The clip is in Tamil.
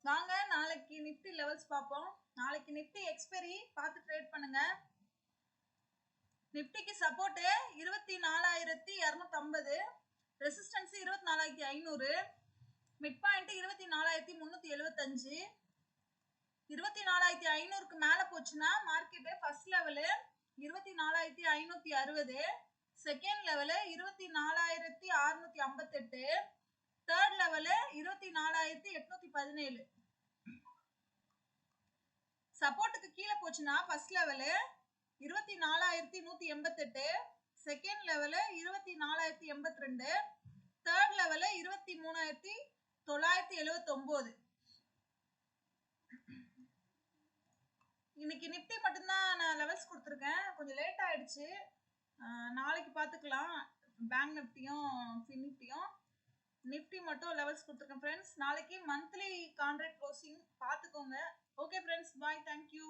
வாங்க நாளைக்கு நிஃப்டி லெவல்ஸ் பார்ப்போம். நாளைக்கு நிஃப்டி எக்ஸ்பெரி பார்த்து ட்ரேட் பண்ணுங்க. நிஃப்டிக்கு சப்போர்ட் 24,250, ரெசிஸ்டன்ஸ் 24,500, மிட் பாயிண்ட் 24,375. 24,500க்கு மேல போச்சுன்னா market first level 24,560, second level 24,658, third level 24,817. சப்போர்ட்டுக்கு கீழே போச்சுன்னா first level 24,188, second level 24,082, third level 23,979. இன்னைக்கு நிஃப்டி மட்டும்தான் நான் லெவல்ஸ் கொடுத்துருக்கேன், கொஞ்சம் லேட் ஆயிடுச்சு. நாளைக்கு பார்த்துக்கலாம் பேங்க் நிஃப்டியும் நிஃப்டியும். நிஃப்டி மட்டும் லெவல்ஸ் கொடுத்துருக்கேன் ஃப்ரெண்ட்ஸ். நாளைக்கு மந்த்லி கான்ட்ராக்ட் க்ளோசிங் பார்த்துக்கோங்க. ஓகே ஃப்ரெண்ட்ஸ், பாய், தேங்க்யூ.